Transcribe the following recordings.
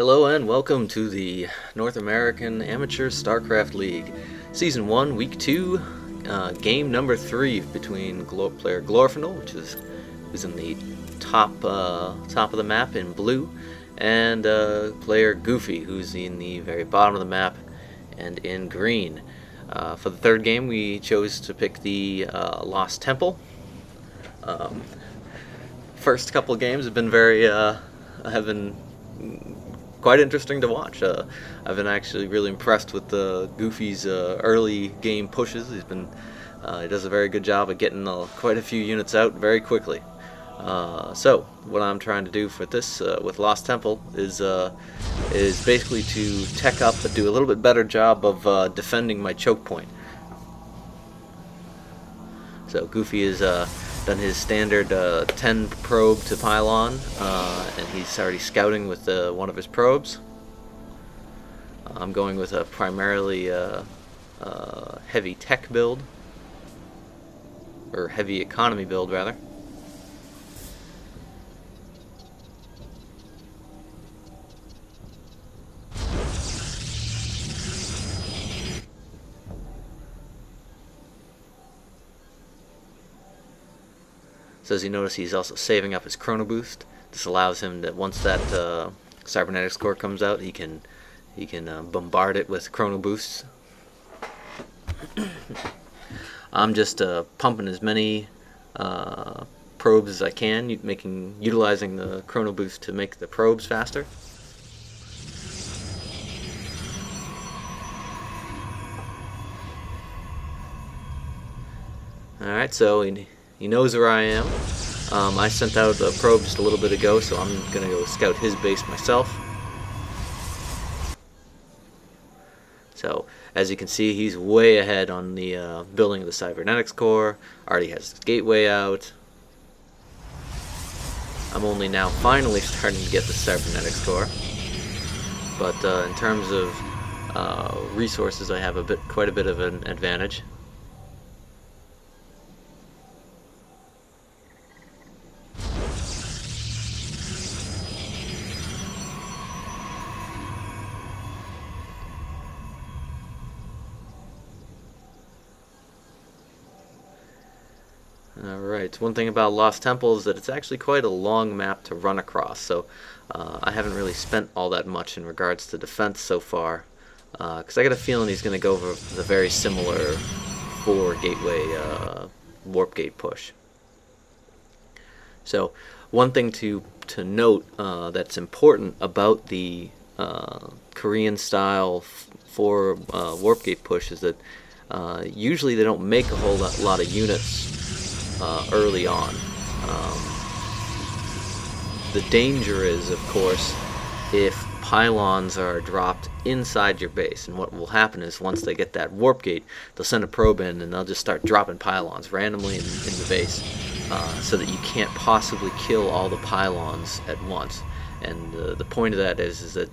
Hello and welcome to the North American Amateur Starcraft League, Season 1, Week 2, Game number 3 between player Glorifundel, who's in the top of the map in blue, and player Goofy, who's in the very bottom of the map and in green. For the third game, we chose to pick the Lost Temple. First couple of games have been quite interesting to watch. I've been actually really impressed with Goofy's early game pushes. He does a very good job of getting quite a few units out very quickly. So what I'm trying to do for this with Lost Temple is basically to tech up and do a little bit better job of defending my choke point. So Goofy has done his standard 10 probe to pylon, and he's already scouting with one of his probes. I'm going with a primarily heavy tech build, or heavy economy build rather. So as you notice, he's also saving up his chrono boost. This allows him that once that cybernetics core comes out, he can bombard it with chrono boosts. I'm just pumping as many probes as I can, utilizing the chrono boost to make the probes faster. Alright, so he knows where I am. I sent out a probe just a little bit ago, so I'm going to go scout his base myself. So, as you can see, he's way ahead on the building of the cybernetics core. Already has his gateway out. I'm only now finally starting to get the cybernetics core. But in terms of resources, I have quite a bit of an advantage. Alright, one thing about Lost Temple is that it's actually quite a long map to run across, so I haven't really spent all that much in regards to defense so far, because I got a feeling he's going to go for the very similar 4 gateway warp gate push. So one thing to note that's important about the Korean style 4 warp gate push is that usually they don't make a whole lot of units early on. The danger is, of course, if pylons are dropped inside your base, and what will happen is once they get that warp gate, they'll send a probe in and they'll just start dropping pylons randomly in the base, so that you can't possibly kill all the pylons at once. And the point of that is that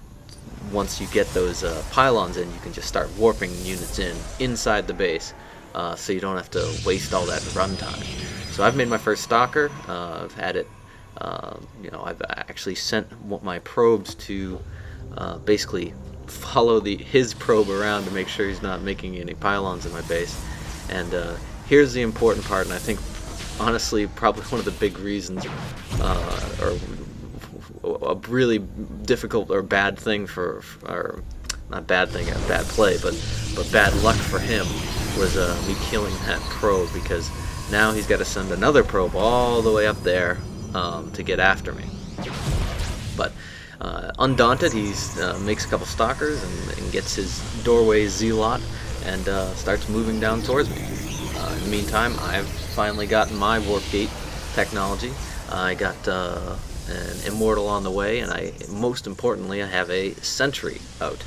once you get those pylons in, you can just start warping units inside the base, so you don't have to waste all that runtime. So I've made my first stalker. I've had it, I've actually sent my probes to basically follow his probe around to make sure he's not making any pylons in my base. And here's the important part, and I think honestly probably one of the big reasons, or a really difficult or bad thing or not bad thing, a bad play, but bad luck for him was me killing that probe, because now he's got to send another probe all the way up there to get after me. But undaunted, he makes a couple stalkers and gets his doorway zealot and starts moving down towards me. In the meantime, I've finally gotten my warp gate technology. I got an immortal on the way, and most importantly, I have a sentry out.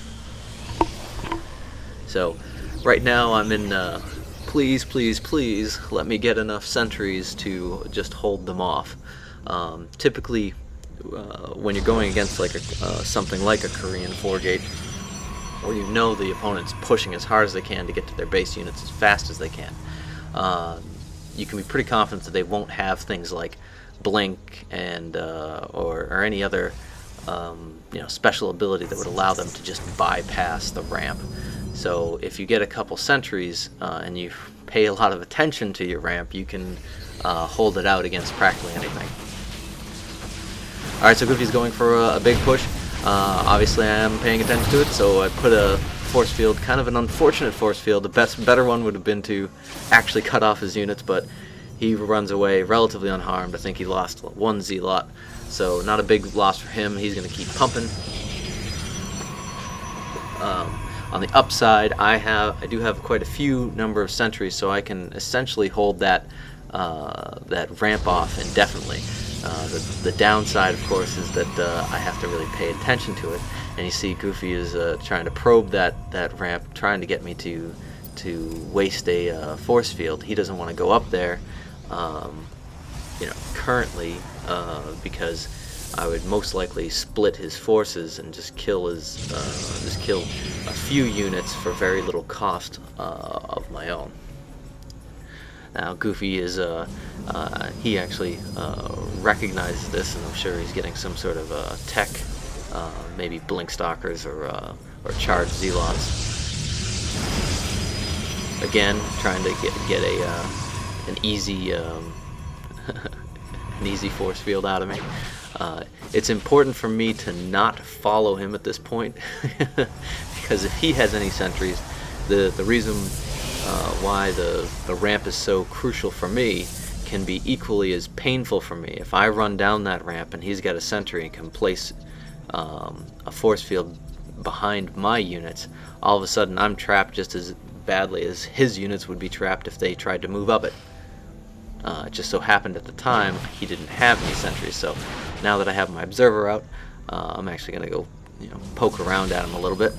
So right now I'm in please, please, please let me get enough sentries to just hold them off. Typically, when you're going against like something like a Korean 4-gate, where you know the opponent's pushing as hard as they can to get to their base units as fast as they can, you can be pretty confident that they won't have things like blink and or any other special ability that would allow them to just bypass the ramp. So if you get a couple sentries and you pay a lot of attention to your ramp, you can hold it out against practically anything. Alright, so Goofy's going for a big push. Obviously I am paying attention to it, so I put a force field, kind of an unfortunate force field. The better one would have been to actually cut off his units, but he runs away relatively unharmed. I think he lost one Z-lot, so not a big loss for him. He's going to keep pumping. On the upside, I do have quite a few number of sentries, so I can essentially hold that ramp off indefinitely. The downside, of course, is that I have to really pay attention to it. And you see Goofy is trying to probe that ramp, trying to get me to waste a force field. He doesn't want to go up there, currently, because I would most likely split his forces and just kill a few units for very little cost of my own. Now Goofy is he actually recognizes this, and I'm sure he's getting some sort of tech, maybe blink stalkers or charged Z-lots. Again, trying to get an easy an easy force field out of me. It's important for me to not follow him at this point, because if he has any sentries, the reason why the ramp is so crucial for me can be equally as painful for me. If I run down that ramp and he's got a sentry and can place a force field behind my units, all of a sudden I'm trapped just as badly as his units would be trapped if they tried to move up it. It just so happened at the time he didn't have any sentries, so now that I have my observer out, I'm actually going to go poke around at him a little bit.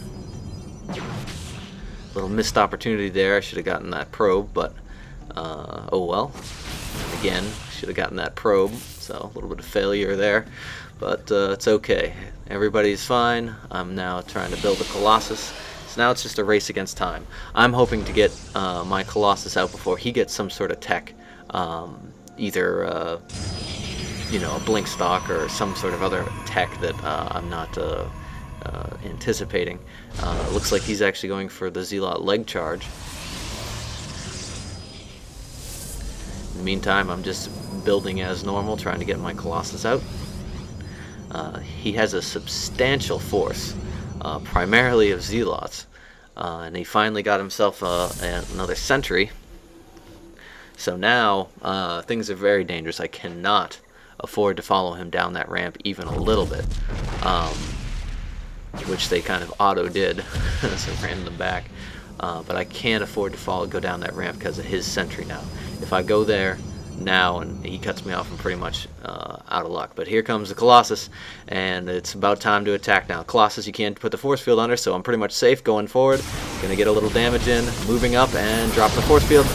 Little missed opportunity there. I should have gotten that probe, but oh well. Again, should have gotten that probe, so a little bit of failure there, but it's okay. Everybody's fine. I'm now trying to build a Colossus, so now it's just a race against time. I'm hoping to get my Colossus out before he gets some sort of tech, either a blink stock or some sort of other tech that I'm not anticipating. Looks like he's actually going for the Z-lot leg charge. In the meantime, I'm just building as normal, trying to get my Colossus out. He has a substantial force, primarily of Z-lots, and he finally got himself another sentry. So now things are very dangerous. I cannot afford to follow him down that ramp even a little bit. Which they kind of auto did, so I ran them back. But I can't afford to go down that ramp because of his sentry now. If I go there now and he cuts me off, I'm pretty much out of luck. But here comes the Colossus, and it's about time to attack now. Colossus, you can't put the force field under, so I'm pretty much safe going forward. Gonna get a little damage in, moving up, and drop the force field.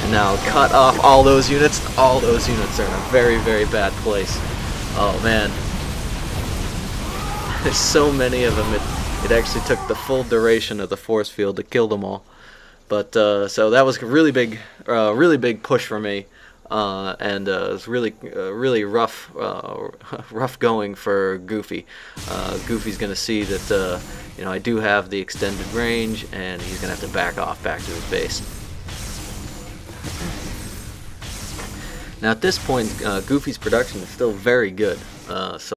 And now cut off all those units. All those units are in a very, very bad place. Oh man. There's so many of them, it actually took the full duration of the force field to kill them all. But so that was a really big push for me, and it was really rough going for Goofy. Goofy's gonna see that I do have the extended range, and he's gonna have to back off back to his base. Now at this point, Goofy's production is still very good. So